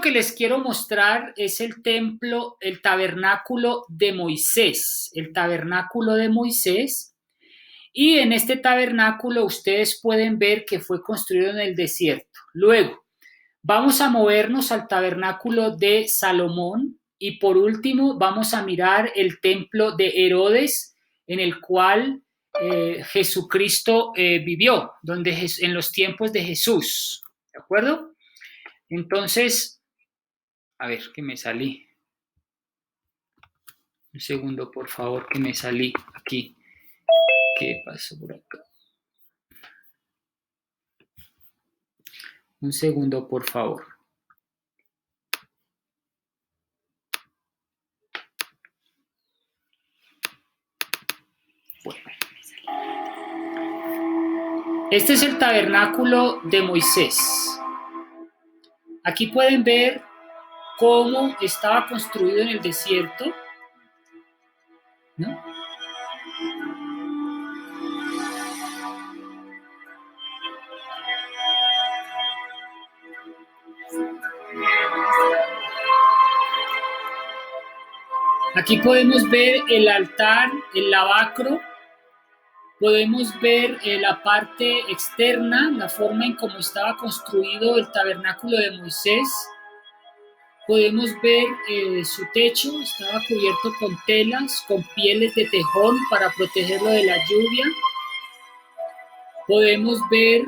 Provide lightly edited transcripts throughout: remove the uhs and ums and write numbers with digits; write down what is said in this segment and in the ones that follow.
Esto que les quiero mostrar es el templo, el tabernáculo de Moisés, el tabernáculo de Moisés. Y en este tabernáculo ustedes pueden ver que fue construido en el desierto. Luego, vamos a movernos al tabernáculo de Salomón y por último vamos a mirar el templo de Herodes en el cual Jesucristo vivió, en los tiempos de Jesús. ¿De acuerdo? Entonces, a ver, que me salí. Un segundo, por favor, que me salí aquí. ¿Qué pasó por acá? Un segundo, por favor. Bueno. Este es el tabernáculo de Moisés. Aquí pueden ver cómo estaba construido en el desierto, ¿no? Aquí podemos ver el altar, el lavacro, podemos ver la parte externa, la forma en cómo estaba construido el tabernáculo de Moisés. Podemos ver su techo, estaba cubierto con telas, con pieles de tejón para protegerlo de la lluvia. Podemos ver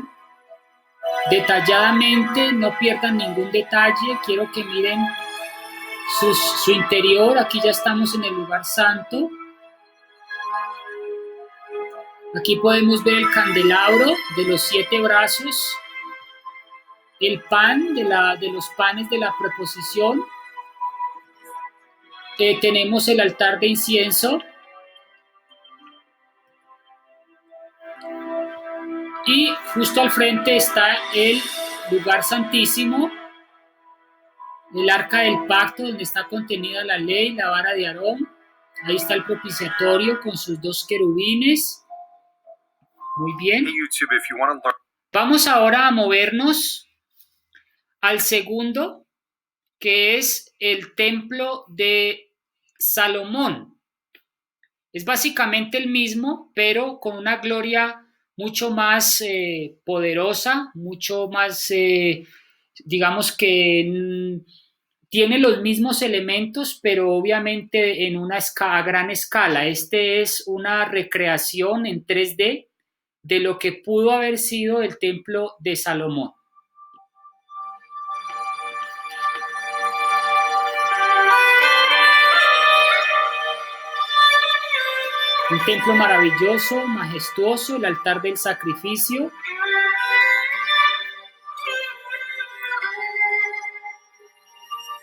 detalladamente, no pierdan ningún detalle, quiero que miren su interior. Aquí ya estamos en el lugar santo. Aquí podemos ver el candelabro de los 7 brazos, el pan de los panes de la proposición. Tenemos el altar de incienso. Y justo al frente está el lugar santísimo, el arca del pacto donde está contenida la ley, la vara de Aarón. Ahí está el propiciatorio con sus 2 querubines. Muy bien. Vamos ahora a movernos al segundo, que es el templo de Salomón. Es básicamente el mismo, pero con una gloria mucho más poderosa, mucho más, digamos que tiene los mismos elementos, pero obviamente en una a gran escala. Este es una recreación en 3D de lo que pudo haber sido el templo de Salomón. Un templo maravilloso, majestuoso, el altar del sacrificio.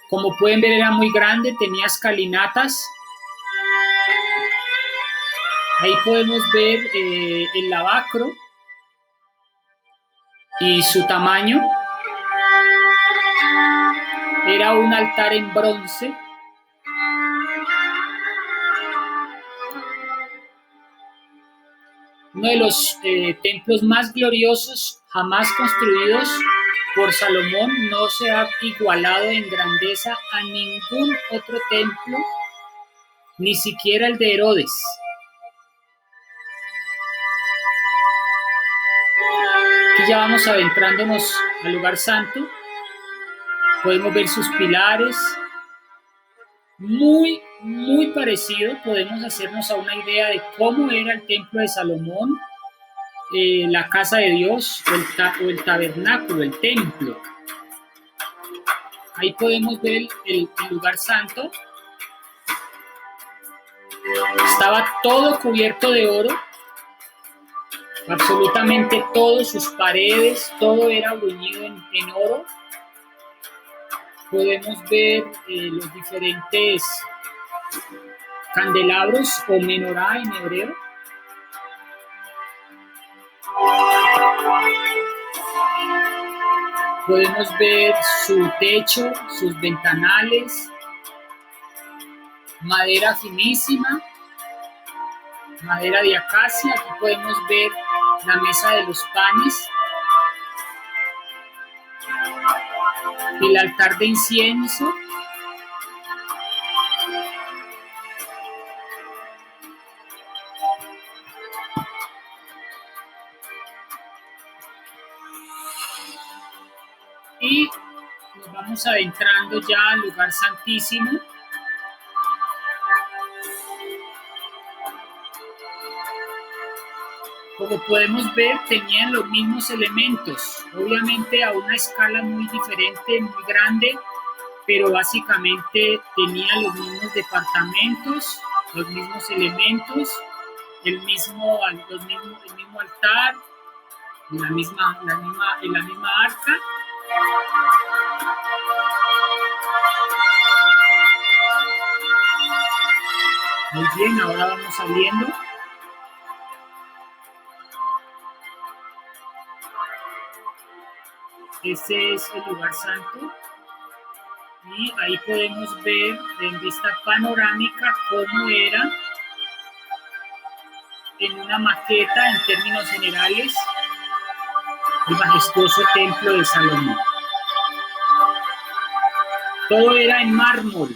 Como pueden ver, era muy grande, tenía escalinatas. Ahí podemos ver el lavacro y su tamaño. Era un altar en bronce. Uno de los templos más gloriosos jamás construidos por Salomón. No se ha igualado en grandeza a ningún otro templo, ni siquiera el de Herodes. Aquí ya vamos adentrándonos al lugar santo. Podemos ver sus pilares. Muy, muy parecido. Podemos hacernos a una idea de cómo era el templo de Salomón, la casa de Dios, o el tabernáculo, el templo. Ahí podemos ver el lugar santo. Estaba todo cubierto de oro. Absolutamente todo, sus paredes, todo era bruñido en oro. Podemos ver los diferentes candelabros o menorá en hebreo. Podemos ver su techo, sus ventanales, madera finísima, madera de acacia. Aquí podemos ver la mesa de los panes. el altar de incienso, y nos vamos adentrando ya al lugar santísimo. Como podemos ver, tenían los mismos elementos, obviamente a una escala muy diferente, muy grande, pero básicamente tenían los mismos departamentos, los mismos elementos, el mismo altar, la misma arca. Muy bien, ahora vamos saliendo. Este es el lugar santo y ahí podemos ver en vista panorámica cómo era en una maqueta en términos generales el majestuoso templo de Salomón. Todo era en mármol.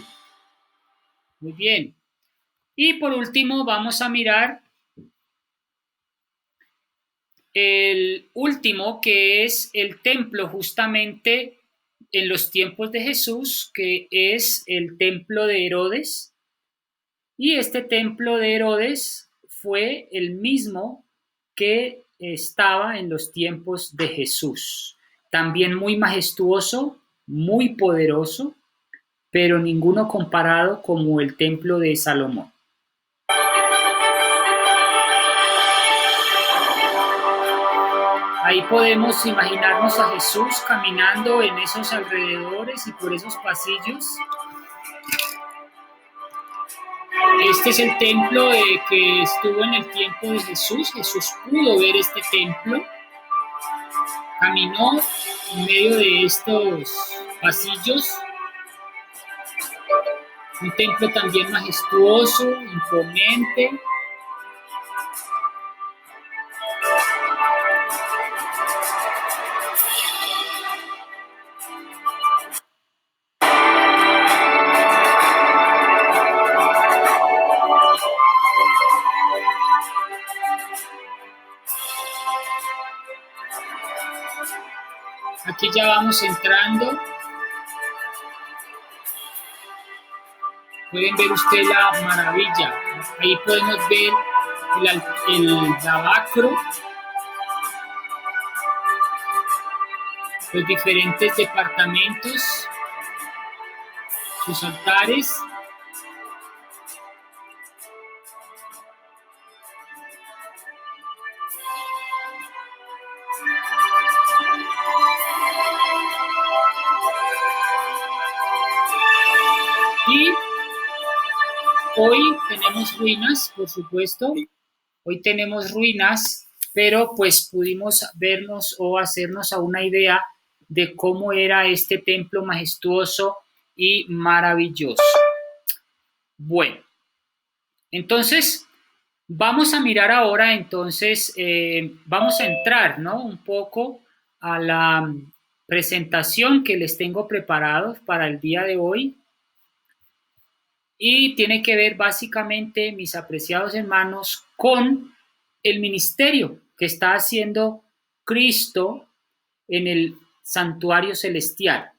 Muy bien. Y por último vamos a mirar el último, que es el templo justamente en los tiempos de Jesús, que es el templo de Herodes. Y este templo de Herodes fue el mismo que estaba en los tiempos de Jesús. También muy majestuoso, muy poderoso, pero ninguno comparado como el templo de Salomón. Ahí podemos imaginarnos a Jesús caminando en esos alrededores y por esos pasillos. Este es el templo que estuvo en el tiempo de Jesús. Jesús pudo ver este templo. Caminó en medio de estos pasillos. Un templo también majestuoso, imponente. Aquí ya vamos entrando. Pueden ver ustedes la maravilla. Ahí podemos ver el lavacro, los diferentes departamentos, sus altares. Y hoy tenemos ruinas, por supuesto. Hoy tenemos ruinas, pero pues pudimos vernos o hacernos a una idea de cómo era este templo majestuoso y maravilloso. Bueno, entonces vamos a mirar ahora, entonces vamos a entrar, ¿no? Un poco a la presentación que les tengo preparado para el día de hoy. Y tiene que ver básicamente, mis apreciados hermanos, con el ministerio que está haciendo Cristo en el santuario celestial.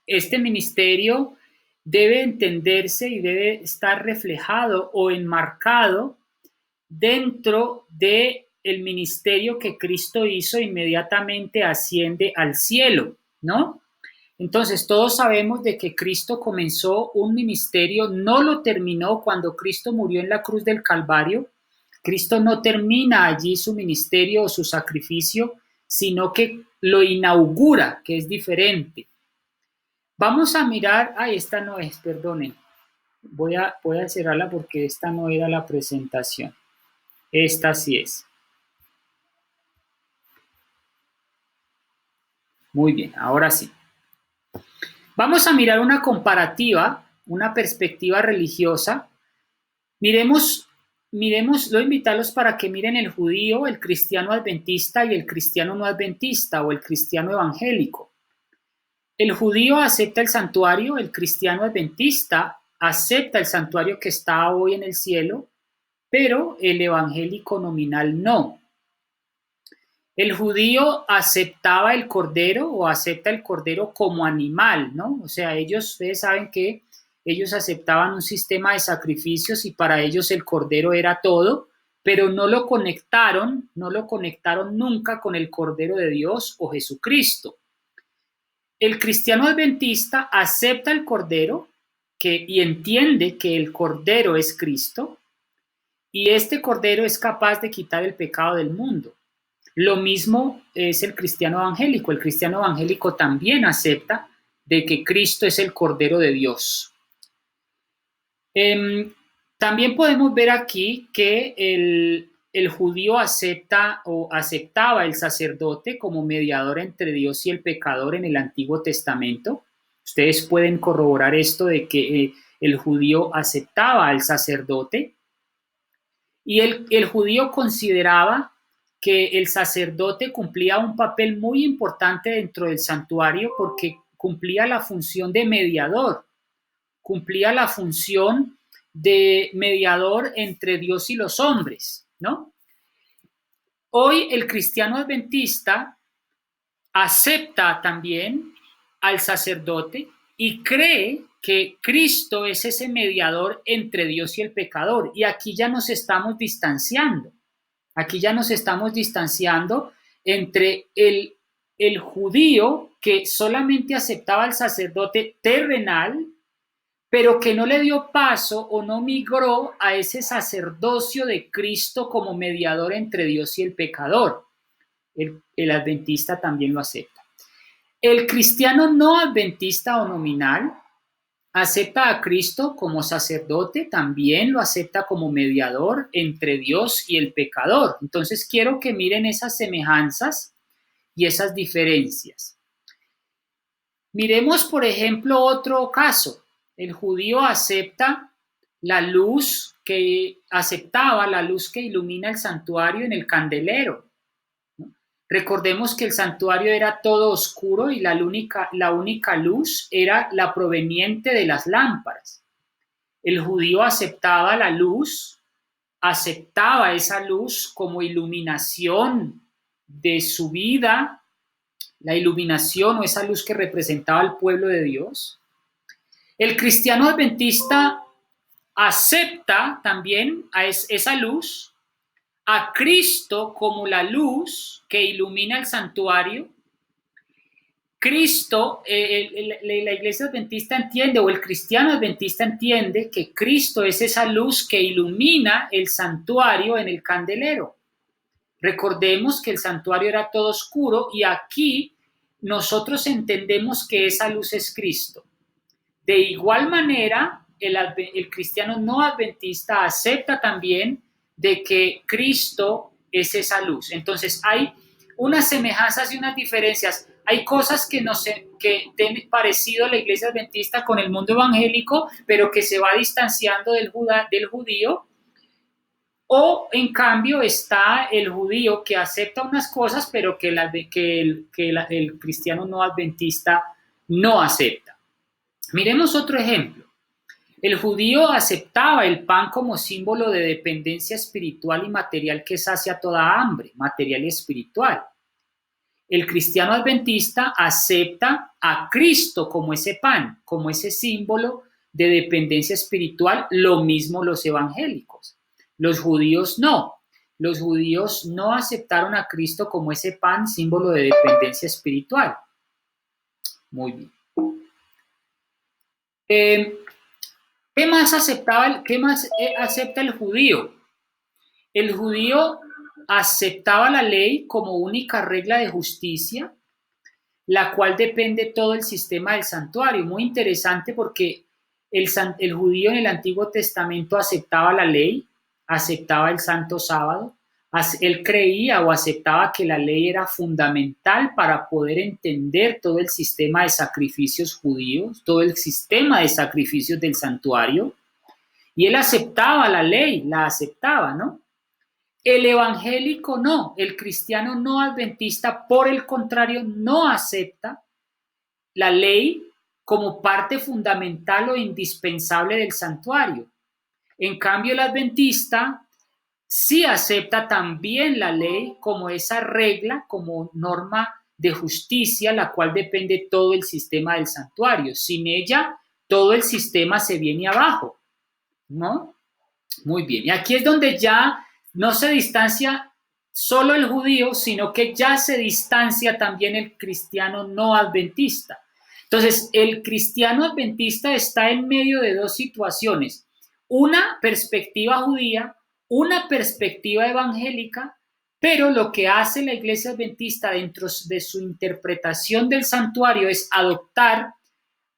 Este ministerio debe entenderse y debe estar reflejado o enmarcado dentro de el ministerio que Cristo hizo inmediatamente asciende al cielo, ¿no? Entonces, todos sabemos de que Cristo comenzó un ministerio, no lo terminó cuando Cristo murió en la cruz del Calvario. Cristo no termina allí su ministerio o su sacrificio, sino que lo inaugura, que es diferente. Vamos a mirar, esta no es, perdonen. Voy a cerrarla porque esta no era la presentación. Esta sí es. Muy bien, ahora sí. Vamos a mirar una comparativa, una perspectiva religiosa. Miremos, lo invitarlos para que miren el judío, el cristiano adventista y el cristiano no adventista o el cristiano evangélico. El judío acepta el santuario, el cristiano adventista acepta el santuario que está hoy en el cielo, pero el evangélico nominal no. El judío aceptaba el cordero o acepta el cordero como animal, ¿no? O sea, ustedes saben que ellos aceptaban un sistema de sacrificios y para ellos el cordero era todo, pero no lo conectaron nunca con el Cordero de Dios o Jesucristo. El cristiano adventista acepta el cordero y entiende que el cordero es Cristo y este cordero es capaz de quitar el pecado del mundo. Lo mismo es el cristiano evangélico. El cristiano evangélico también acepta de que Cristo es el Cordero de Dios. También podemos ver aquí que el judío aceptaba el sacerdote como mediador entre Dios y el pecador en el Antiguo Testamento. Ustedes pueden corroborar esto de que el judío aceptaba al sacerdote y el judío consideraba que el sacerdote cumplía un papel muy importante dentro del santuario porque cumplía la función de mediador, cumplía la función de mediador entre Dios y los hombres, ¿no? Hoy el cristiano adventista acepta también al sacerdote y cree que Cristo es ese mediador entre Dios y el pecador. Y aquí ya nos estamos distanciando. Aquí ya nos estamos distanciando entre el judío que solamente aceptaba al sacerdote terrenal, pero que no le dio paso o no migró a ese sacerdocio de Cristo como mediador entre Dios y el pecador. El adventista también lo acepta. El cristiano no adventista o nominal acepta a Cristo como sacerdote, también lo acepta como mediador entre Dios y el pecador. Entonces quiero que miren esas semejanzas y esas diferencias. Miremos, por ejemplo, otro caso. El judío aceptaba la luz que ilumina el santuario en el candelero. Recordemos que el santuario era todo oscuro y la única luz era la proveniente de las lámparas. El judío aceptaba la luz, aceptaba esa luz como iluminación de su vida, la iluminación o esa luz que representaba al pueblo de Dios. El cristiano adventista acepta también a esa luz, a Cristo como la luz que ilumina el santuario. Cristo, la iglesia adventista entiende, o el cristiano adventista entiende que Cristo es esa luz que ilumina el santuario en el candelero. Recordemos que el santuario era todo oscuro y aquí nosotros entendemos que esa luz es Cristo. De igual manera, el cristiano no adventista acepta también de que Cristo es esa luz. Entonces hay unas semejanzas y unas diferencias. Hay cosas que tienen parecido la iglesia adventista con el mundo evangélico, pero que se va distanciando del judío. O en cambio está el judío que acepta unas cosas, pero que el cristiano no adventista no acepta. Miremos otro ejemplo. El judío aceptaba el pan como símbolo de dependencia espiritual y material que sacia toda hambre, material y espiritual. El cristiano adventista acepta a Cristo como ese pan, como ese símbolo de dependencia espiritual, lo mismo los evangélicos. Los judíos no. Los judíos no aceptaron a Cristo como ese pan, símbolo de dependencia espiritual. Muy bien. ¿Qué más acepta el judío? El judío aceptaba la ley como única regla de justicia, la cual depende todo el sistema del santuario. Muy interesante porque el judío en el Antiguo Testamento aceptaba la ley, aceptaba el santo sábado, él creía o aceptaba que la ley era fundamental para poder entender todo el sistema de sacrificios judíos, todo el sistema de sacrificios del santuario, y él aceptaba la ley, la aceptaba, ¿no? El evangélico no, el cristiano no adventista, por el contrario, no acepta la ley como parte fundamental o indispensable del santuario. En cambio, el adventista sí acepta también la ley como esa regla, como norma de justicia, la cual depende todo el sistema del santuario. Sin ella, todo el sistema se viene abajo, ¿no? Muy bien. Y aquí es donde ya no se distancia solo el judío, sino que ya se distancia también el cristiano no adventista. Entonces, el cristiano adventista está en medio de dos situaciones: una perspectiva judía, una perspectiva evangélica, pero lo que hace la iglesia adventista dentro de su interpretación del santuario es adoptar,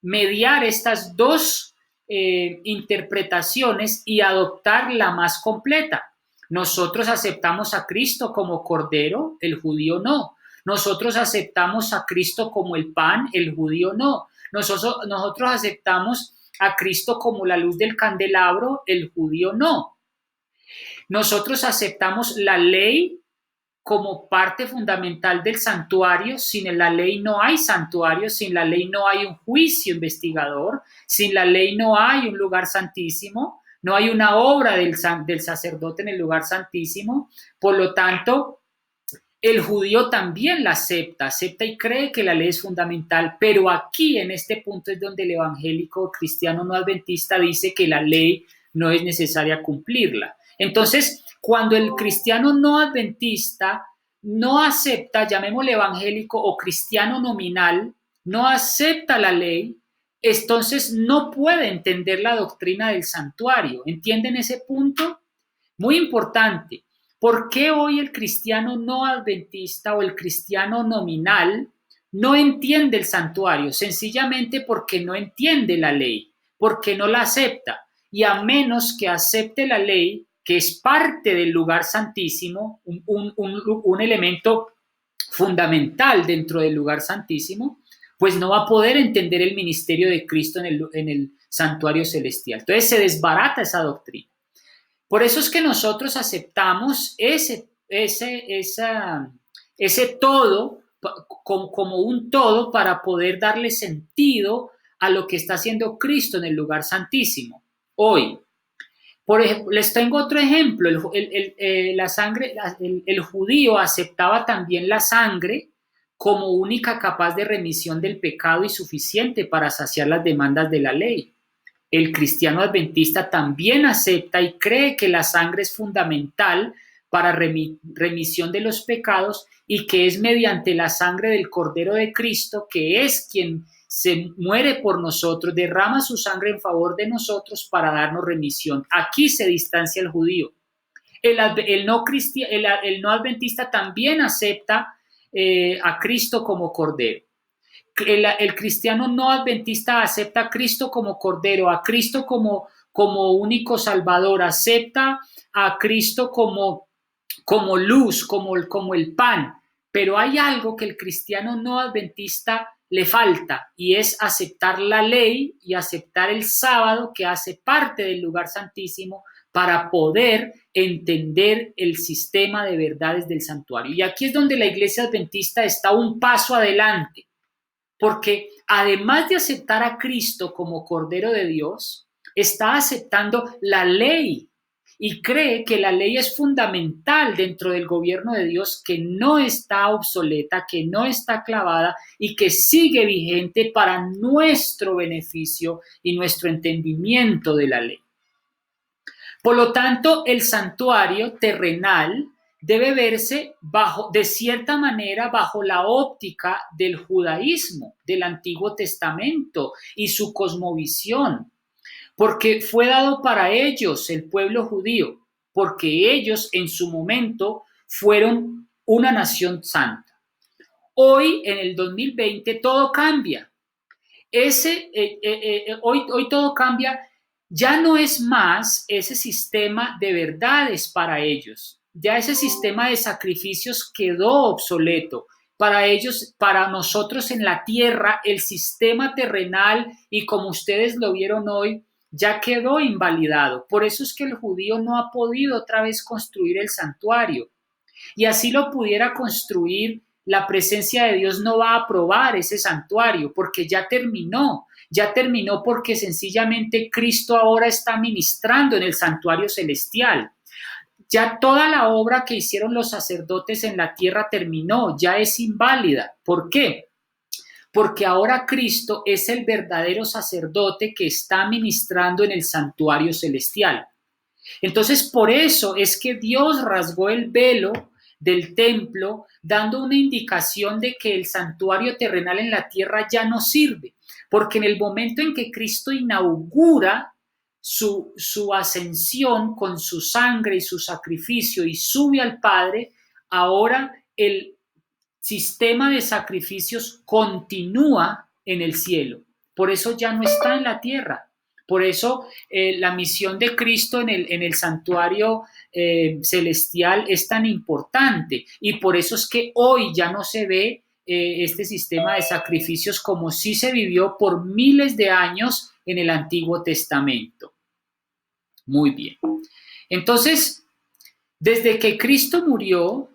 mediar estas dos interpretaciones y adoptar la más completa. Nosotros aceptamos a Cristo como Cordero, el judío no. Nosotros aceptamos a Cristo como el pan, el judío no. Nosotros aceptamos a Cristo como la luz del candelabro, el judío no. Nosotros aceptamos la ley como parte fundamental del santuario. Sin la ley no hay santuario, sin la ley no hay un juicio investigador, sin la ley no hay un lugar santísimo, no hay una obra del sacerdote en el lugar santísimo. Por lo tanto, el judío también la acepta y cree que la ley es fundamental, pero aquí en este punto es donde el evangélico cristiano no adventista dice que la ley no es necesaria cumplirla. Entonces, cuando el cristiano no adventista no acepta, llamémosle evangélico o cristiano nominal, no acepta la ley, entonces no puede entender la doctrina del santuario. ¿Entienden ese punto? Muy importante. ¿Por qué hoy el cristiano no adventista o el cristiano nominal no entiende el santuario? Sencillamente porque no entiende la ley, porque no la acepta. Y a menos que acepte la ley, que es parte del lugar santísimo, un elemento fundamental dentro del lugar santísimo, pues no va a poder entender el ministerio de Cristo en el santuario celestial. Entonces se desbarata esa doctrina. Por eso es que nosotros aceptamos ese todo como un todo para poder darle sentido a lo que está haciendo Cristo en el lugar santísimo hoy. Por ejemplo, les tengo otro ejemplo. El judío aceptaba también la sangre como única capaz de remisión del pecado y suficiente para saciar las demandas de la ley. El cristiano adventista también acepta y cree que la sangre es fundamental para remisión de los pecados y que es mediante la sangre del Cordero de Cristo, que es quien se muere por nosotros, derrama su sangre en favor de nosotros para darnos remisión. Aquí se distancia el judío. El no adventista también acepta a Cristo como Cordero. El cristiano no adventista acepta a Cristo como Cordero, a Cristo como único Salvador, acepta a Cristo como luz, como el pan. Pero hay algo que el cristiano no adventista le falta, y es aceptar la ley y aceptar el sábado, que hace parte del lugar santísimo, para poder entender el sistema de verdades del santuario. Y aquí es donde la iglesia adventista está un paso adelante, porque además de aceptar a Cristo como Cordero de Dios, está aceptando la ley y cree que la ley es fundamental dentro del gobierno de Dios, que no está obsoleta, que no está clavada y que sigue vigente para nuestro beneficio y nuestro entendimiento de la ley. Por lo tanto, el santuario terrenal debe verse de cierta manera bajo la óptica del judaísmo, del Antiguo Testamento y su cosmovisión, porque fue dado para ellos, el pueblo judío, porque ellos en su momento fueron una nación santa. Hoy, en el 2020, todo cambia. Hoy todo cambia. Ya no es más ese sistema de verdades para ellos. Ya ese sistema de sacrificios quedó obsoleto. Para ellos, para nosotros en la tierra, el sistema terrenal, y como ustedes lo vieron hoy, ya quedó invalidado. Por eso es que el judío no ha podido otra vez construir el santuario. Y así lo pudiera construir la presencia de Dios no va a aprobar ese santuario porque ya terminó porque sencillamente Cristo ahora está ministrando en el santuario celestial. Ya toda la obra que hicieron los sacerdotes en la tierra terminó, ya es inválida. ¿Por qué? Porque ahora Cristo es el verdadero sacerdote que está ministrando en el santuario celestial. Entonces, por eso es que Dios rasgó el velo del templo, dando una indicación de que el santuario terrenal en la tierra ya no sirve, porque en el momento en que Cristo inaugura su ascensión con su sangre y su sacrificio y sube al Padre, ahora el sistema de sacrificios continúa en el cielo. Por eso ya no está en la tierra. Por eso la misión de Cristo en el santuario celestial es tan importante. Y por eso es que hoy ya no se ve este sistema de sacrificios como sí se vivió por miles de años en el Antiguo Testamento. Muy bien. Entonces, desde que Cristo murió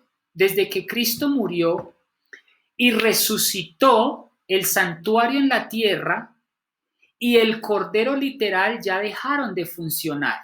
y resucitó, el santuario en la tierra y el cordero literal ya dejaron de funcionar.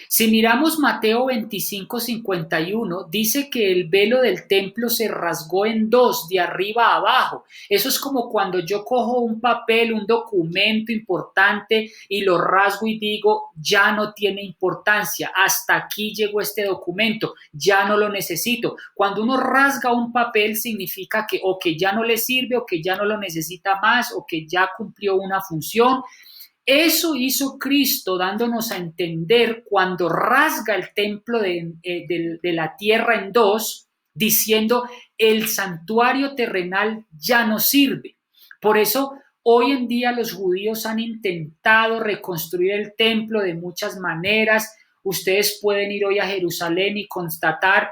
Si miramos Mateo 25:51, dice que el velo del templo se rasgó en dos, de arriba a abajo. Eso es como cuando yo cojo un papel, un documento importante y lo rasgo y digo, ya no tiene importancia, hasta aquí llegó este documento, ya no lo necesito. Cuando uno rasga un papel significa que o que ya no le sirve, o que ya no lo necesita más, o que ya cumplió una función. Eso hizo Cristo dándonos a entender cuando rasga el templo de la tierra en dos, diciendo el santuario terrenal ya no sirve. Por eso hoy en día los judíos han intentado reconstruir el templo de muchas maneras. Ustedes pueden ir hoy a Jerusalén y constatar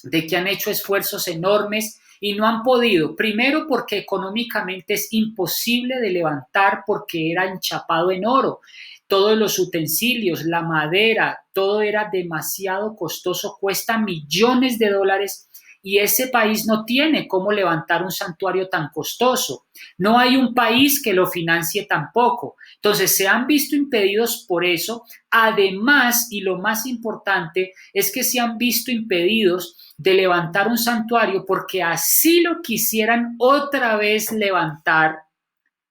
de que han hecho esfuerzos enormes y no han podido, primero porque económicamente es imposible de levantar porque era enchapado en oro, todos los utensilios, la madera, todo era demasiado costoso, cuesta millones de dólares y ese país no tiene cómo levantar un santuario tan costoso. No hay un país que lo financie tampoco. Entonces se han visto impedidos por eso. Además, y lo más importante, es que se han visto impedidos de levantar un santuario porque así lo quisieran otra vez levantar,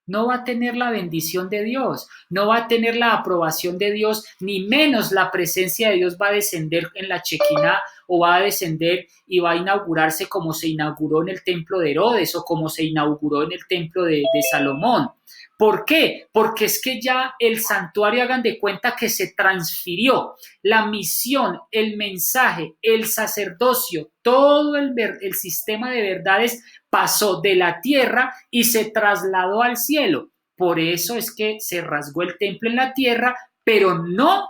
no va a tener la bendición de Dios, no va a tener la aprobación de Dios, ni menos la presencia de Dios va a descender en la Chequina o va a descender y va a inaugurarse como se inauguró en el templo de Herodes o como se inauguró en el templo de Salomón. ¿Por qué? Porque es que ya el santuario, hagan de cuenta que se transfirió la misión, el mensaje, el sacerdocio, todo el sistema de verdades pasó de la tierra y se trasladó al cielo. Por eso es que se rasgó el templo en la tierra, pero no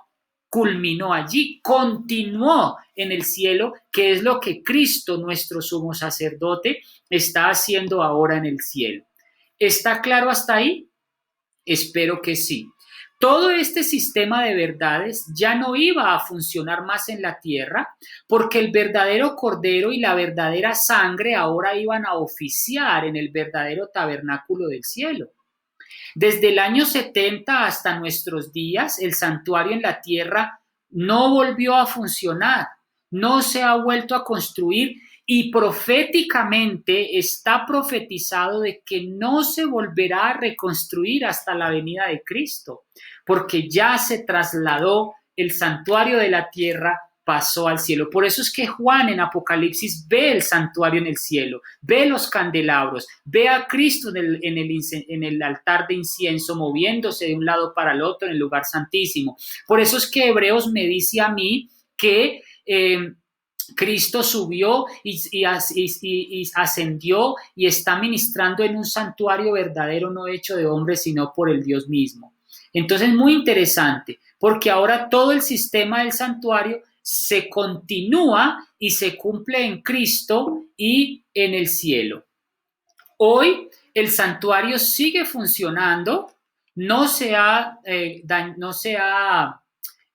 culminó allí, continuó en el cielo, que es lo que Cristo, nuestro sumo sacerdote, está haciendo ahora en el cielo. ¿Está claro hasta ahí? Espero que sí. Todo este sistema de verdades ya no iba a funcionar más en la tierra porque el verdadero cordero y la verdadera sangre ahora iban a oficiar en el verdadero tabernáculo del cielo. Desde el año 70 hasta nuestros días, el santuario en la tierra no volvió a funcionar, no se ha vuelto a construir y proféticamente está profetizado de que no se volverá a reconstruir hasta la venida de Cristo, porque ya se trasladó el santuario de la tierra, pasó al cielo. Por eso es que Juan en Apocalipsis ve el santuario en el cielo, ve los candelabros, ve a Cristo en el altar de incienso moviéndose de un lado para el otro en el lugar santísimo. Por eso es que Hebreos me dice a mí que Cristo subió y ascendió y está ministrando en un santuario verdadero, no hecho de hombres, sino por el Dios mismo. Entonces, muy interesante, porque ahora todo el sistema del santuario se continúa y se cumple en Cristo y en el cielo. Hoy el santuario sigue funcionando, no se ha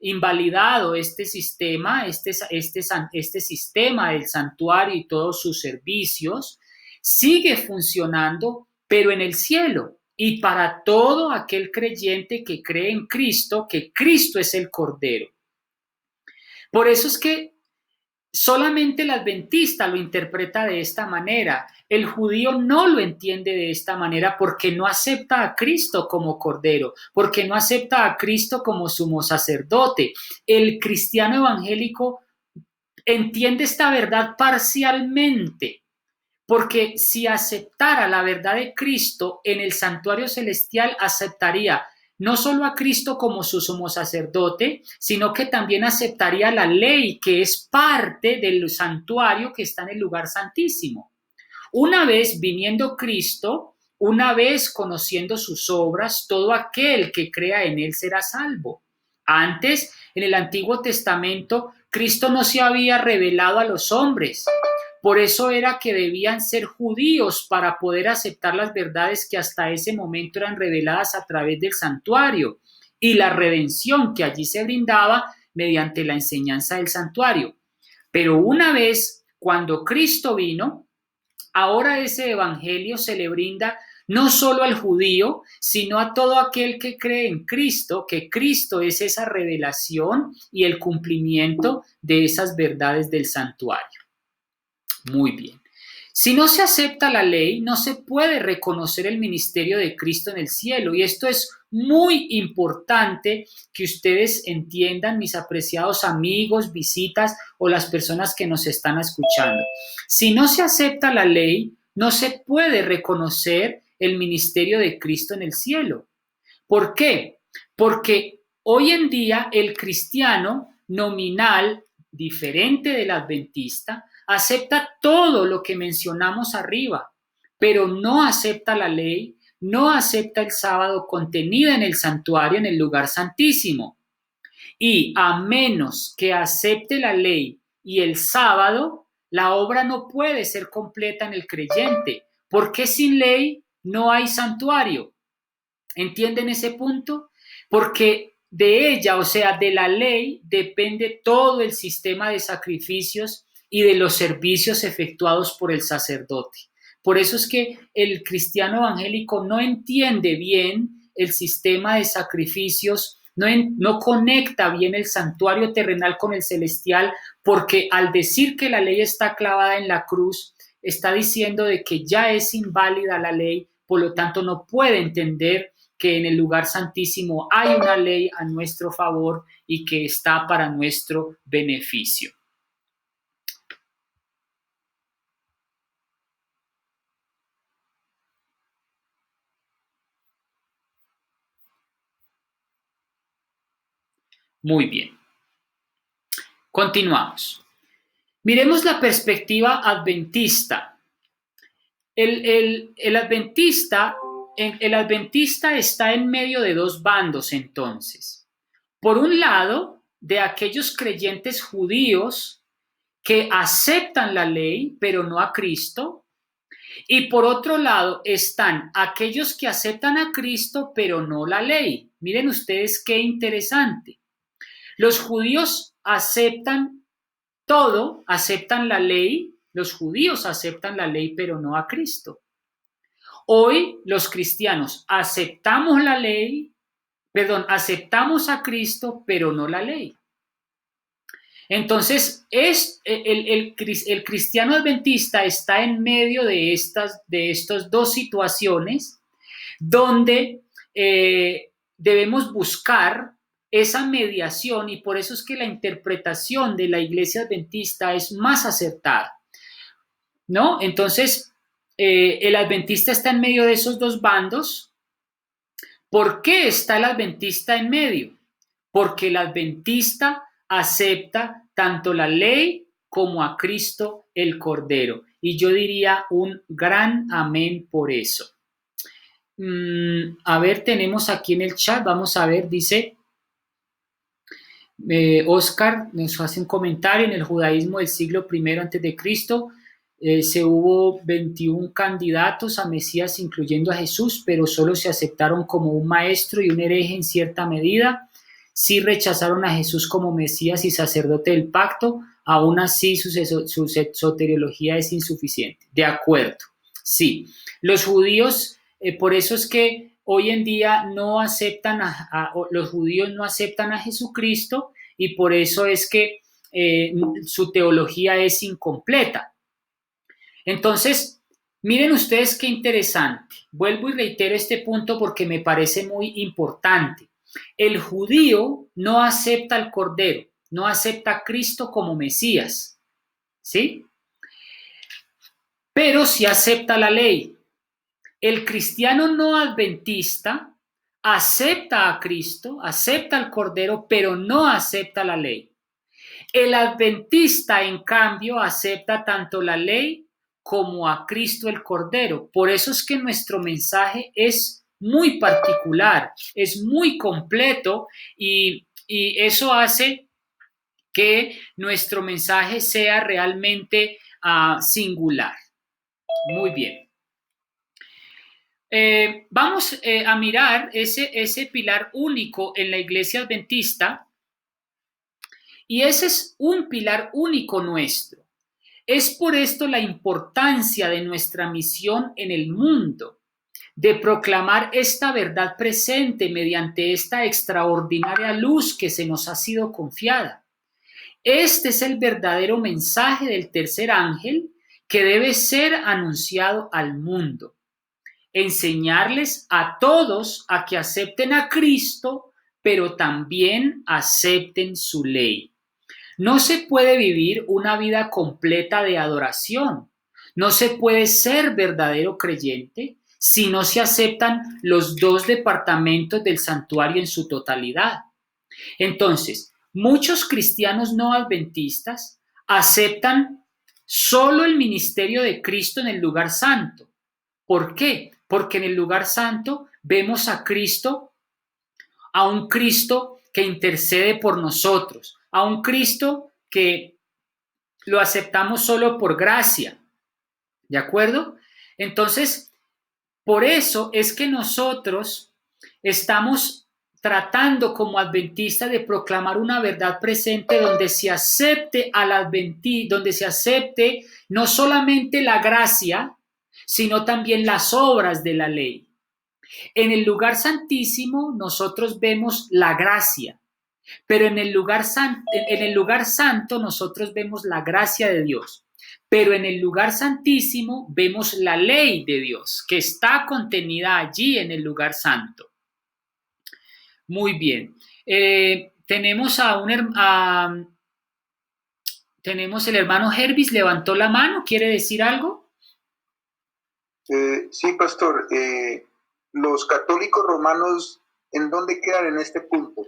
invalidado este sistema, este sistema del santuario y todos sus servicios, sigue funcionando, pero en el cielo. Y para todo aquel creyente que cree en Cristo, que Cristo es el Cordero. Por eso es que solamente el adventista lo interpreta de esta manera. El judío no lo entiende de esta manera porque no acepta a Cristo como Cordero, porque no acepta a Cristo como sumo sacerdote. El cristiano evangélico entiende esta verdad parcialmente, porque si aceptara la verdad de Cristo en el santuario celestial, aceptaría no solo a Cristo como su sumo sacerdote, sino que también aceptaría la ley que es parte del santuario que está en el lugar santísimo. Una vez viniendo Cristo, una vez conociendo sus obras, todo aquel que crea en él será salvo. Antes, en el Antiguo Testamento, Cristo no se había revelado a los hombres. Por eso era que debían ser judíos para poder aceptar las verdades que hasta ese momento eran reveladas a través del santuario y la redención que allí se brindaba mediante la enseñanza del santuario. Pero una vez cuando Cristo vino, ahora ese evangelio se le brinda no solo al judío, sino a todo aquel que cree en Cristo, que Cristo es esa revelación y el cumplimiento de esas verdades del santuario. Muy bien. Si no se acepta la ley, no se puede reconocer el ministerio de Cristo en el cielo. Y esto es muy importante que ustedes entiendan, mis apreciados amigos, visitas o las personas que nos están escuchando. Si no se acepta la ley, no se puede reconocer el ministerio de Cristo en el cielo. ¿Por qué? Porque hoy en día el cristiano nominal, diferente del adventista, acepta todo lo que mencionamos arriba, pero no acepta la ley, no acepta el sábado contenida en el santuario, en el lugar santísimo. Y a menos que acepte la ley y el sábado, la obra no puede ser completa en el creyente, porque sin ley no hay santuario. ¿Entienden ese punto? Porque de ella, o sea, de la ley, depende todo el sistema de sacrificios y de los servicios efectuados por el sacerdote. Por eso es que el cristiano evangélico no entiende bien el sistema de sacrificios, no conecta bien el santuario terrenal con el celestial, porque al decir que la ley está clavada en la cruz, está diciendo de que ya es inválida la ley, por lo tanto no puede entender que en el lugar santísimo hay una ley a nuestro favor y que está para nuestro beneficio. Muy bien. Continuamos. Miremos la perspectiva adventista. El adventista está en medio de dos bandos entonces. Por un lado, de aquellos creyentes judíos que aceptan la ley, pero no a Cristo. Y por otro lado están aquellos que aceptan a Cristo, pero no la ley. Miren ustedes qué interesante. Los judíos aceptan todo, aceptan la ley. Los judíos aceptan la ley, pero no a Cristo. Hoy los cristianos aceptamos la ley, aceptamos a Cristo, pero no la ley. Entonces, el cristiano adventista está en medio de estas dos situaciones donde debemos buscar esa mediación, y por eso es que la interpretación de la iglesia adventista es más acertada, ¿no? Entonces, el adventista está en medio de esos dos bandos. ¿Por qué está el adventista en medio? Porque el adventista acepta tanto la ley como a Cristo el Cordero. Y yo diría un gran amén por eso. A ver, tenemos aquí en el chat, vamos a ver, dice Oscar, nos hace un comentario: en el judaísmo del siglo I a.C., se hubo 21 candidatos a Mesías, incluyendo a Jesús, pero solo se aceptaron como un maestro y un hereje en cierta medida. sí rechazaron a Jesús como Mesías y sacerdote del pacto, aún así su soteriología es insuficiente. De acuerdo, sí. Los judíos, por eso es que hoy en día no aceptan los judíos no aceptan a Jesucristo y por eso es que su teología es incompleta. Entonces, miren ustedes qué interesante. Vuelvo y reitero este punto porque me parece muy importante. El judío no acepta al Cordero, no acepta a Cristo como Mesías, ¿sí? Pero sí acepta la ley. El cristiano no adventista acepta a Cristo, acepta al Cordero, pero no acepta la ley. El adventista, en cambio, acepta tanto la ley como a Cristo el Cordero. Por eso es que nuestro mensaje es muy particular, es muy completo y eso hace que nuestro mensaje sea realmente singular. Muy bien. Vamos a mirar ese pilar único en la iglesia adventista y ese es un pilar único nuestro. Es por esto la importancia de nuestra misión en el mundo, de proclamar esta verdad presente mediante esta extraordinaria luz que se nos ha sido confiada. Este es el verdadero mensaje del tercer ángel que debe ser anunciado al mundo. Enseñarles a todos a que acepten a Cristo, pero también acepten su ley. No se puede vivir una vida completa de adoración. No se puede ser verdadero creyente si no se aceptan los dos departamentos del santuario en su totalidad. Entonces, muchos cristianos no adventistas aceptan solo el ministerio de Cristo en el lugar santo. ¿Por qué? Porque en el lugar santo vemos a Cristo, a un Cristo que intercede por nosotros, a un Cristo que lo aceptamos solo por gracia. ¿De acuerdo? Entonces, por eso es que nosotros estamos tratando como adventistas de proclamar una verdad presente donde se acepte donde se acepte no solamente la gracia, sino también las obras de la ley. En el lugar santísimo nosotros vemos la gracia, pero en el lugar santo nosotros vemos la gracia de Dios. Pero en el lugar santísimo vemos la ley de Dios que está contenida allí en el lugar santo. Muy bien. Tenemos tenemos el hermano Hervis, levantó la mano, ¿quiere decir algo? Sí, pastor. Los católicos romanos, ¿en dónde quedan en este punto?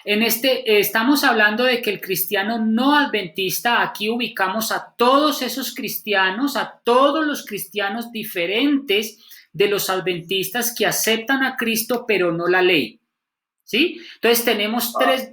Estamos hablando de que el cristiano no adventista, aquí ubicamos a todos esos cristianos, a todos los cristianos diferentes de los adventistas que aceptan a Cristo pero no la ley. ¿Sí? Entonces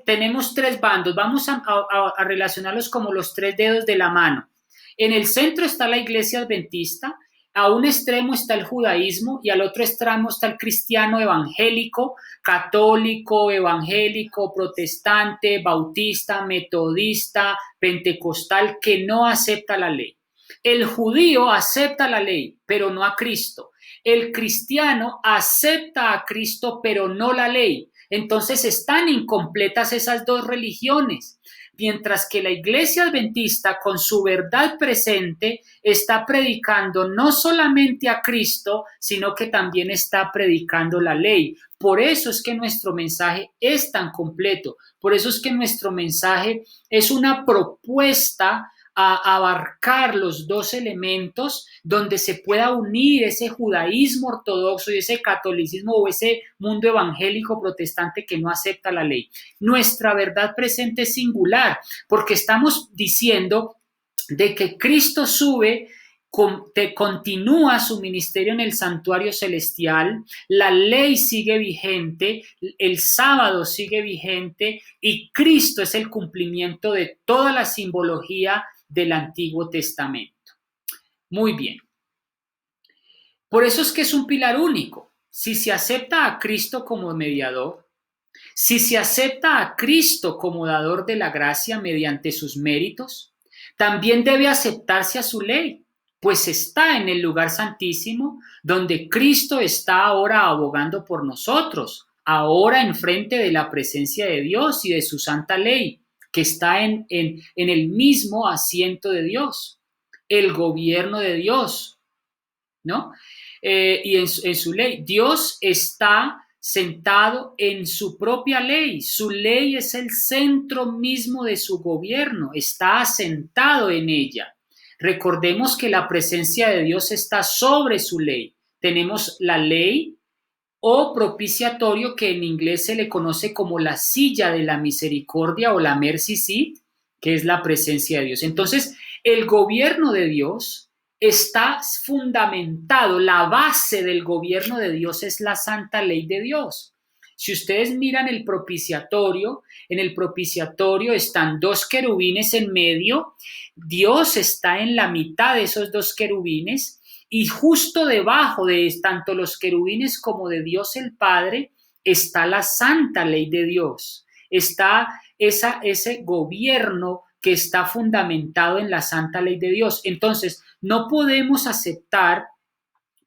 tenemos tres bandos, vamos a relacionarlos como los tres dedos de la mano. En el centro está la iglesia adventista, a un extremo está el judaísmo y al otro extremo está el cristiano evangélico, católico, evangélico, protestante, bautista, metodista, pentecostal, que no acepta la ley. El judío acepta la ley, pero no a Cristo. El cristiano acepta a Cristo, pero no la ley. Entonces están incompletas esas dos religiones, mientras que la iglesia adventista con su verdad presente está predicando no solamente a Cristo, sino que también está predicando la ley. Por eso es que nuestro mensaje es tan completo, por eso es que nuestro mensaje es una propuesta a abarcar los dos elementos donde se pueda unir ese judaísmo ortodoxo y ese catolicismo o ese mundo evangélico protestante que no acepta la ley. Nuestra verdad presente es singular porque estamos diciendo de que Cristo sube, continúa su ministerio en el santuario celestial, la ley sigue vigente, el sábado sigue vigente y Cristo es el cumplimiento de toda la simbología del Antiguo Testamento. Muy bien. Por eso es que es un pilar único. Si se acepta a Cristo como mediador, Si se acepta a Cristo como dador de la gracia mediante sus méritos, también debe aceptarse a su ley, pues está en el lugar santísimo donde Cristo está ahora abogando por nosotros, ahora enfrente de la presencia de Dios y de su santa ley, que está en el mismo asiento de Dios, el gobierno de Dios, ¿no? Y en su ley, Dios está sentado en su propia ley. Su ley es el centro mismo de su gobierno, está asentado en ella. Recordemos que la presencia de Dios está sobre su ley. Tenemos la ley o propiciatorio, que en inglés se le conoce como la silla de la misericordia o la mercy seat, que es la presencia de Dios. Entonces, el gobierno de Dios está fundamentado, la base del gobierno de Dios es la santa ley de Dios. Si ustedes miran el propiciatorio, en el propiciatorio están dos querubines en medio, Dios está en la mitad de esos dos querubines, y justo debajo de tanto los querubines como de Dios el Padre está la santa ley de Dios, está ese gobierno que está fundamentado en la santa ley de Dios. Entonces, no podemos aceptar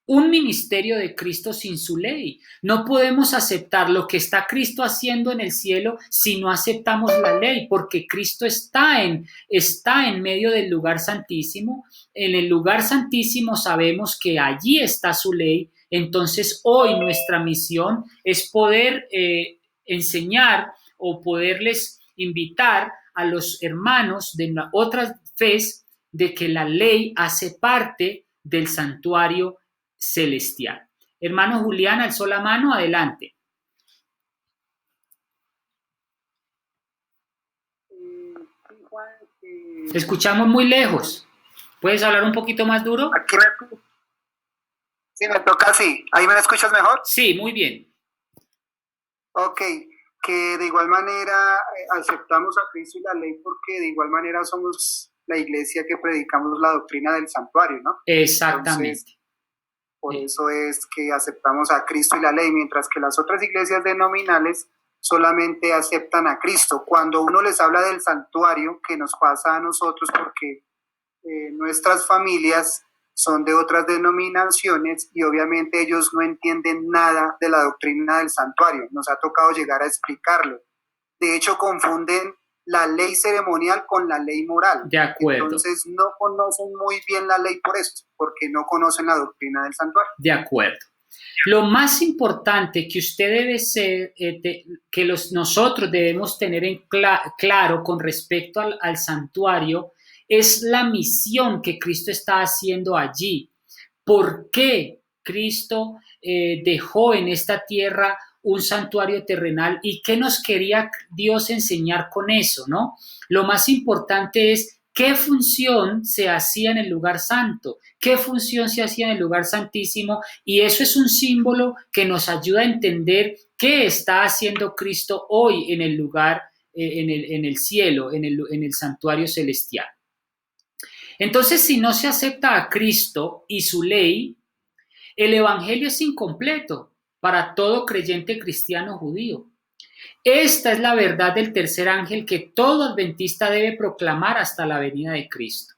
un ministerio de Cristo sin su ley. No podemos aceptar lo que está Cristo haciendo en el cielo si no aceptamos la ley, porque Cristo está en medio del lugar santísimo. En el lugar santísimo sabemos que allí está su ley. Entonces hoy nuestra misión es poder enseñar o poderles invitar a los hermanos de otras fes de que la ley hace parte del santuario celestial. Hermano Julián, alzó la mano, adelante. Te escuchamos muy lejos. ¿Puedes hablar un poquito más duro? Aquí sí, me toca así. ¿Ahí me escuchas mejor? Sí, muy bien. Ok, que de igual manera aceptamos a Cristo y la ley porque de igual manera somos la iglesia que predicamos la doctrina del santuario, ¿no? Exactamente. Entonces, por eso es que aceptamos a Cristo y la ley, mientras que las otras iglesias denominales solamente aceptan a Cristo. Cuando uno les habla del santuario, que nos pasa a nosotros porque nuestras familias son de otras denominaciones y obviamente ellos no entienden nada de la doctrina del santuario. Nos ha tocado llegar a explicarlo. De hecho, confunden la ley ceremonial con la ley moral. De acuerdo. Entonces no conocen muy bien la ley por eso, porque no conocen la doctrina del santuario. De acuerdo. Lo más importante que usted debe ser, que nosotros debemos tener en claro con respecto al santuario, es la misión que Cristo está haciendo allí. ¿Por qué Cristo dejó en esta tierra un santuario terrenal y qué nos quería Dios enseñar con eso, ¿no? Lo más importante es qué función se hacía en el lugar santo, qué función se hacía en el lugar santísimo, y eso es un símbolo que nos ayuda a entender qué está haciendo Cristo hoy en el lugar, en el cielo, en el santuario celestial. Entonces, si no se acepta a Cristo y su ley, el evangelio es incompleto para todo creyente cristiano judío. Esta es la verdad del tercer ángel que todo adventista debe proclamar hasta la venida de Cristo.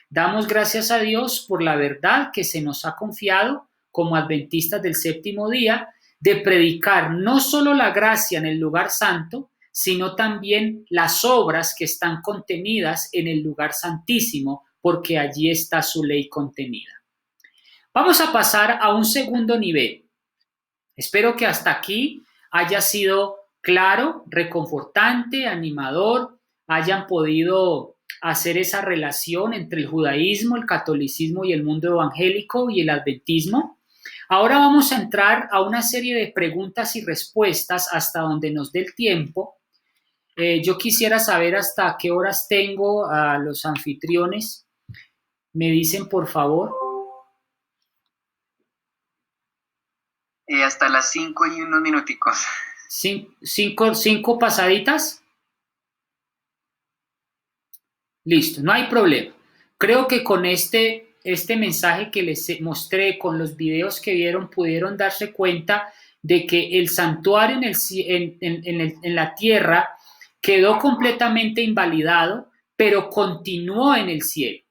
Damos gracias a Dios por la verdad que se nos ha confiado como adventistas del séptimo día de predicar no solo la gracia en el lugar santo, sino también las obras que están contenidas en el lugar santísimo, porque allí está su ley contenida. Vamos a pasar a un segundo nivel. Espero que hasta aquí haya sido claro, reconfortante, animador, hayan podido hacer esa relación entre el judaísmo, el catolicismo y el mundo evangélico y el adventismo. Ahora vamos a entrar a una serie de preguntas y respuestas hasta donde nos dé el tiempo. Yo quisiera saber hasta qué horas tengo a los anfitriones. ¿Me dicen, por favor? Hasta las 5 y unos minuticos. ¿Cinco pasaditas? Listo, no hay problema. Creo que con este mensaje que les mostré, con los videos que vieron, pudieron darse cuenta de que el santuario en la tierra quedó completamente invalidado, pero continuó en el cielo,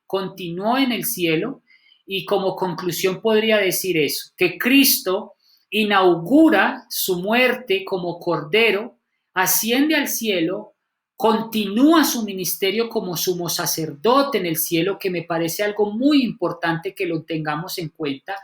y como conclusión podría decir eso, que Cristo inaugura su muerte como Cordero, asciende al cielo, continúa su ministerio como sumo sacerdote en el cielo, que me parece algo muy importante que lo tengamos en cuenta.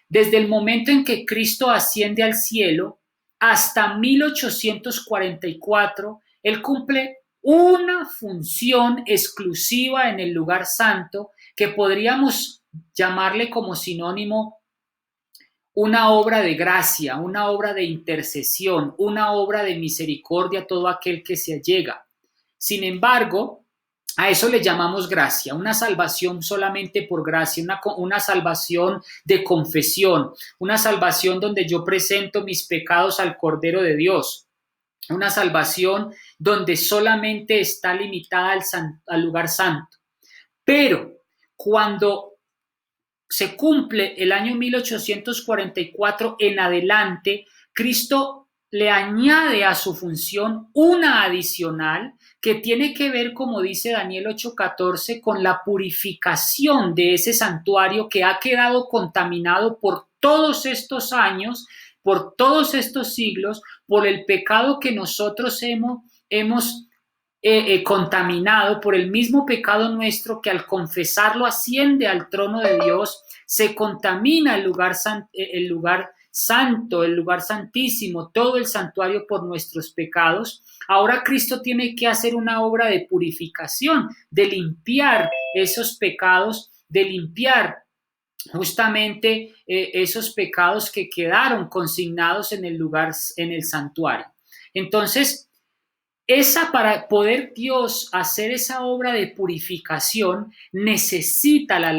Desde el momento en que Cristo asciende al cielo hasta 1844, Él cumple una función exclusiva en el lugar santo que podríamos llamarle como sinónimo una obra de gracia, una obra de intercesión, una obra de misericordia a todo aquel que se allega. Sin embargo, a eso le llamamos gracia, una salvación solamente por gracia, una salvación de confesión, una salvación donde yo presento mis pecados al Cordero de Dios, una salvación donde solamente está limitada al lugar santo. Pero cuando se cumple el año 1844 en adelante, Cristo le añade a su función una adicional que tiene que ver, como dice Daniel 8:14, con la purificación de ese santuario que ha quedado contaminado por todos estos años, por todos estos siglos, por el pecado que nosotros hemos contaminado, por el mismo pecado nuestro que al confesarlo asciende al trono de Dios, se contamina el lugar santo, el lugar santísimo, todo el santuario por nuestros pecados. Ahora Cristo tiene que hacer una obra de purificación, de limpiar esos pecados, de limpiar justamente esos pecados que quedaron consignados en el lugar, en el santuario. Entonces, para poder Dios hacer esa obra de purificación, necesita la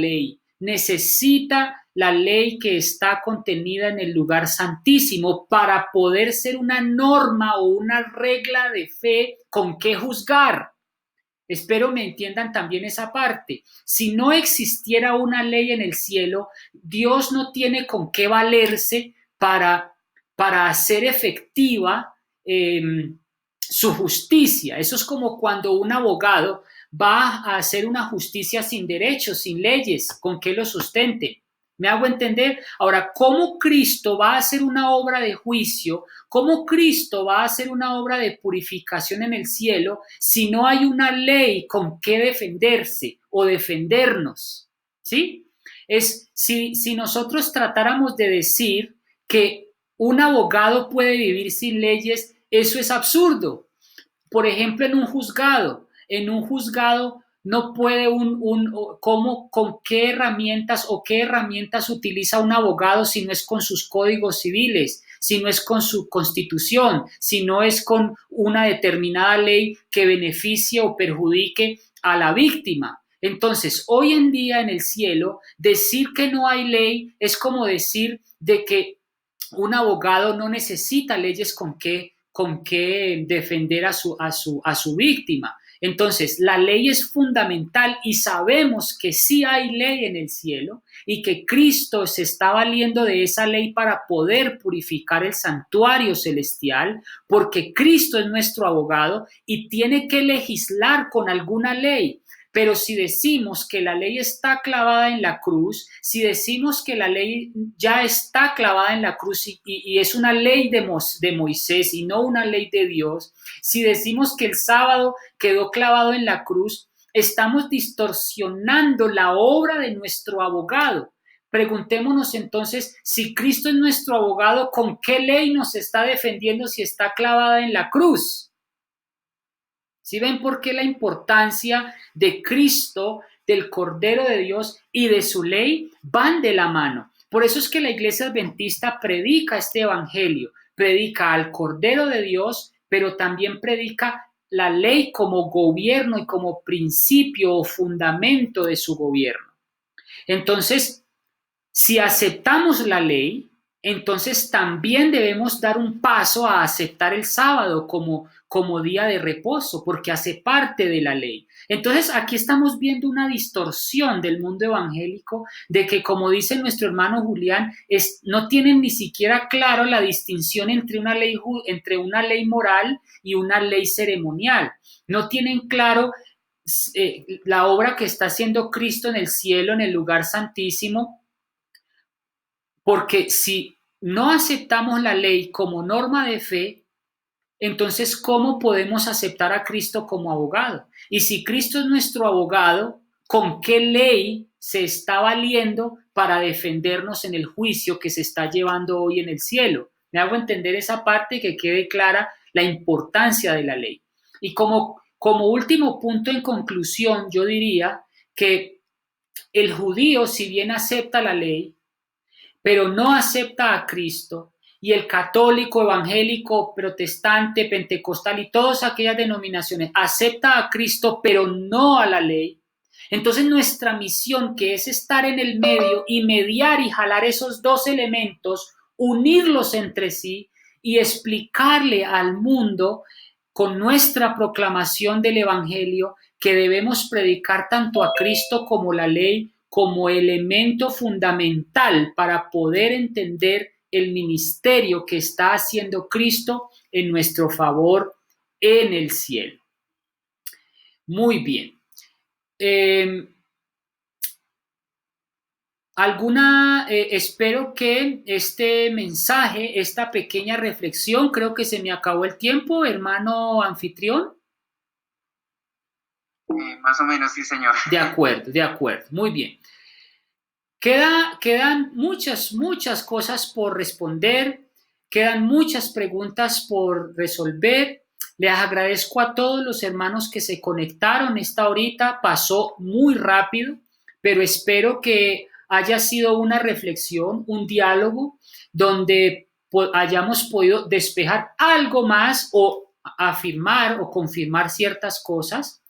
ley que está contenida en el lugar santísimo para poder ser una norma o una regla de fe con que juzgar. Espero me entiendan también esa parte. Si no existiera una ley en el cielo, Dios no tiene con qué valerse para hacer efectiva su justicia. Eso es como cuando un abogado va a hacer una justicia sin derechos, sin leyes, ¿con qué lo sustente? ¿Me hago entender? Ahora, ¿cómo Cristo va a hacer una obra de juicio? ¿Cómo Cristo va a hacer una obra de purificación en el cielo si no hay una ley con qué defenderse o defendernos? ¿Sí? Si nosotros tratáramos de decir que un abogado puede vivir sin leyes, eso es absurdo. Por ejemplo, en un juzgado no puede con qué herramientas utiliza un abogado si no es con sus códigos civiles, si no es con su constitución, si no es con una determinada ley que beneficie o perjudique a la víctima. Entonces, hoy en día en el cielo, decir que no hay ley es como decir de que un abogado no necesita leyes con qué defender a su víctima. Entonces, la ley es fundamental y sabemos que sí hay ley en el cielo y que Cristo se está valiendo de esa ley para poder purificar el santuario celestial, porque Cristo es nuestro abogado y tiene que legislar con alguna ley. Pero si decimos que la ley está clavada en la cruz, si decimos que la ley ya está clavada en la cruz y es una ley de Moisés y no una ley de Dios, si decimos que el sábado quedó clavado en la cruz, estamos distorsionando la obra de nuestro abogado. Preguntémonos entonces, si Cristo es nuestro abogado, ¿con qué ley nos está defendiendo si está clavada en la cruz? ¿Sí ven por qué la importancia de Cristo, del Cordero de Dios y de su ley van de la mano? Por eso es que la Iglesia Adventista predica este evangelio, predica al Cordero de Dios, pero también predica la ley como gobierno y como principio o fundamento de su gobierno. Entonces, si aceptamos la ley, entonces también debemos dar un paso a aceptar el sábado como día de reposo, porque hace parte de la ley. Entonces aquí estamos viendo una distorsión del mundo evangélico de que, como dice nuestro hermano Julián, no tienen ni siquiera claro la distinción entre una ley moral y una ley ceremonial. No tienen claro la obra que está haciendo Cristo en el cielo, en el lugar santísimo, porque si no aceptamos la ley como norma de fe, entonces, ¿cómo podemos aceptar a Cristo como abogado? Y si Cristo es nuestro abogado, ¿con qué ley se está valiendo para defendernos en el juicio que se está llevando hoy en el cielo? Me hago entender esa parte, que quede clara la importancia de la ley. Y como último punto en conclusión, yo diría que el judío, si bien acepta la ley, pero no acepta a Cristo, y el católico, evangélico, protestante, pentecostal y todas aquellas denominaciones acepta a Cristo, pero no a la ley, entonces nuestra misión, que es estar en el medio y mediar y jalar esos dos elementos, unirlos entre sí y explicarle al mundo con nuestra proclamación del evangelio que debemos predicar tanto a Cristo como la ley como elemento fundamental para poder entender el ministerio que está haciendo Cristo en nuestro favor en el cielo. Muy bien. Espero que este mensaje, esta pequeña reflexión, creo que se me acabó el tiempo, hermano anfitrión. Más o menos, sí, señor. De acuerdo, muy bien. Quedan muchas cosas por responder, quedan muchas preguntas por resolver. Les agradezco a todos los hermanos que se conectaron esta horita, pasó muy rápido, pero espero que haya sido una reflexión, un diálogo, donde hayamos podido despejar algo más o afirmar o confirmar ciertas cosas,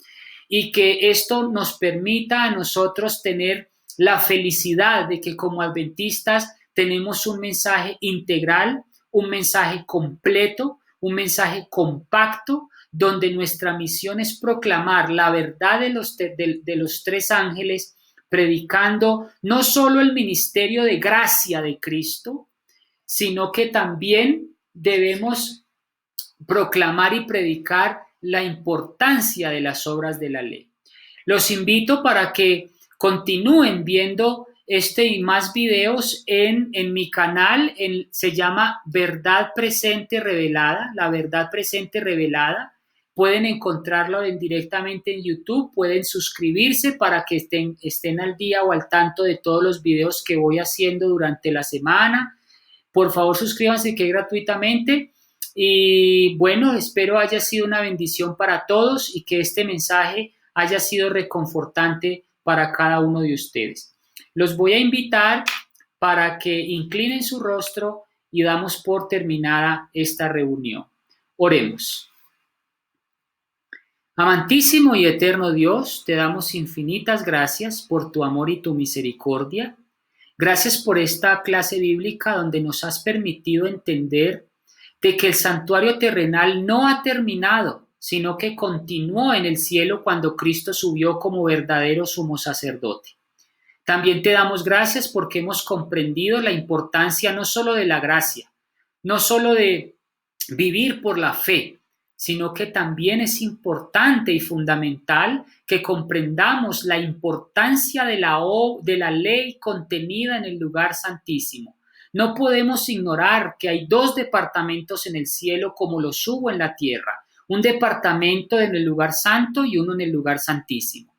y que esto nos permita a nosotros tener la felicidad de que como adventistas tenemos un mensaje integral, un mensaje completo, un mensaje compacto, donde nuestra misión es proclamar la verdad de los tres ángeles, predicando no solo el ministerio de gracia de Cristo, sino que también debemos proclamar y predicar la importancia de las obras de la ley. Los invito para que continúen viendo este y más videos en mi canal. Se llama Verdad Presente Revelada, la verdad presente revelada. Pueden encontrarlo directamente en YouTube, pueden suscribirse para que estén al día o al tanto de todos los videos que voy haciendo durante la semana. Por favor, suscríbanse, que es gratuitamente. Y bueno, espero haya sido una bendición para todos y que este mensaje haya sido reconfortante para cada uno de ustedes. Los voy a invitar para que inclinen su rostro y damos por terminada esta reunión. Oremos. Amantísimo y eterno Dios, te damos infinitas gracias por tu amor y tu misericordia. Gracias por esta clase bíblica donde nos has permitido entender de que el santuario terrenal no ha terminado, sino que continuó en el cielo cuando Cristo subió como verdadero sumo sacerdote. También te damos gracias porque hemos comprendido la importancia no solo de la gracia, no solo de vivir por la fe, sino que también es importante y fundamental que comprendamos la importancia de la ley contenida en el lugar santísimo. No podemos ignorar que hay dos departamentos en el cielo como los hubo en la tierra, un departamento en el lugar santo y uno en el lugar santísimo.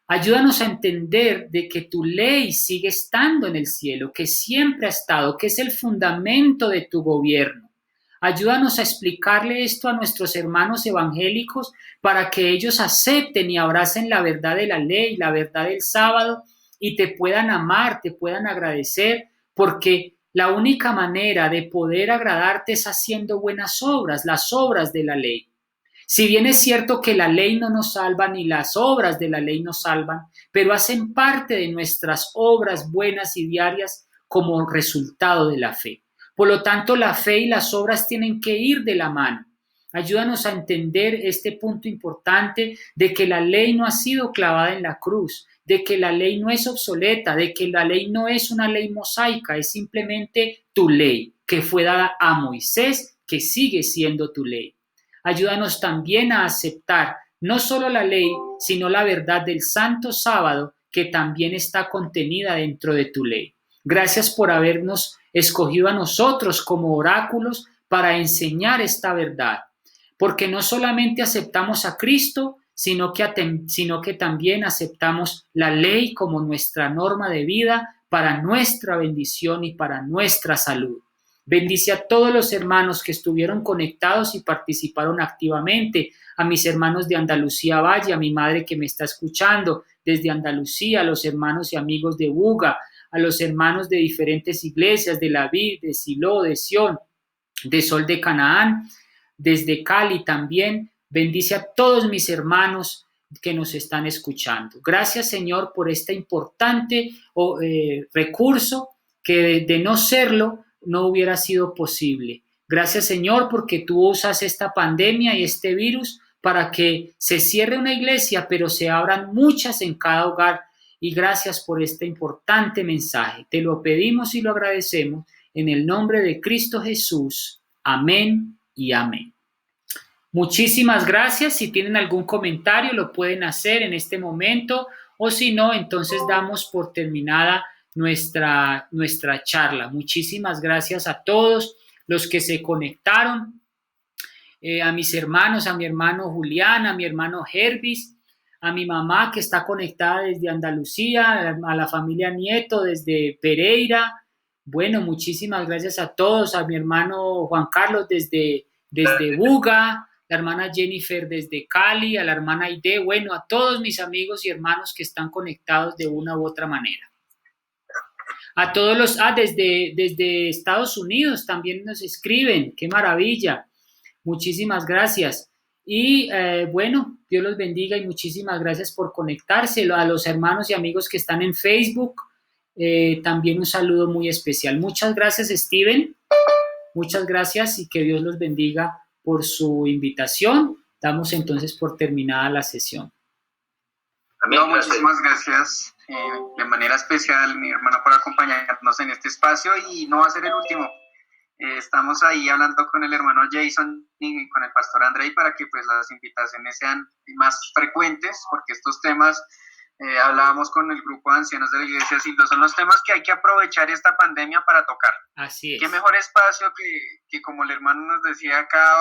Ayúdanos a entender de que tu ley sigue estando en el cielo, que siempre ha estado, que es el fundamento de tu gobierno. Ayúdanos a explicarle esto a nuestros hermanos evangélicos para que ellos acepten y abracen la verdad de la ley, la verdad del sábado, y te puedan amar, te puedan agradecer, porque la única manera de poder agradarte es haciendo buenas obras, las obras de la ley. Si bien es cierto que la ley no nos salva ni las obras de la ley nos salvan, pero hacen parte de nuestras obras buenas y diarias como resultado de la fe. Por lo tanto, la fe y las obras tienen que ir de la mano. Ayúdanos a entender este punto importante de que la ley no ha sido clavada en la cruz, de que la ley no es obsoleta, de que la ley no es una ley mosaica, es simplemente tu ley que fue dada a Moisés, que sigue siendo tu ley. Ayúdanos también a aceptar no solo la ley, sino la verdad del santo sábado que también está contenida dentro de tu ley. Gracias por habernos escogido a nosotros como oráculos para enseñar esta verdad, porque no solamente aceptamos a Cristo, sino que también aceptamos la ley como nuestra norma de vida para nuestra bendición y para nuestra salud. Bendice a todos los hermanos que estuvieron conectados y participaron activamente, a mis hermanos de Andalucía Valle, a mi madre que me está escuchando desde Andalucía, a los hermanos y amigos de Buga, a los hermanos de diferentes iglesias, de La Vid, de Silo, de Sión, de Sol de Canaán, desde Cali también. Bendice a todos mis hermanos que nos están escuchando. Gracias, Señor, por este importante recurso que de no serlo no hubiera sido posible. Gracias, Señor, porque tú usas esta pandemia y este virus para que se cierre una iglesia, pero se abran muchas en cada hogar. Y gracias por este importante mensaje. Te lo pedimos y lo agradecemos en el nombre de Cristo Jesús. Amén y amén. Muchísimas gracias. Si tienen algún comentario lo pueden hacer en este momento, o si no, entonces damos por terminada nuestra charla. Muchísimas gracias a todos los que se conectaron, a mis hermanos, a mi hermano Julián, a mi hermano Hervis, a mi mamá que está conectada desde Andalucía, a la familia Nieto desde Pereira. Bueno, muchísimas gracias a todos, a mi hermano Juan Carlos desde Buga, la hermana Jennifer desde Cali, a la hermana Aide, bueno, a todos mis amigos y hermanos que están conectados de una u otra manera. A todos los, desde Estados Unidos también nos escriben, qué maravilla, muchísimas gracias. Y bueno, Dios los bendiga y muchísimas gracias por conectarse. A los hermanos y amigos que están en Facebook, también un saludo muy especial. Muchas gracias, Steven. Muchas gracias y que Dios los bendiga por su invitación. Damos entonces por terminada la sesión. No, muchísimas gracias de manera especial, mi hermano, por acompañarnos en este espacio, y no va a ser el último. Estamos ahí hablando con el hermano Jason y con el pastor Andrei para que pues las invitaciones sean más frecuentes, porque estos temas, hablábamos con el grupo de ancianos de la iglesia, y son los temas que hay que aprovechar esta pandemia para tocar. Así es. Qué mejor espacio que como el hermano nos decía acá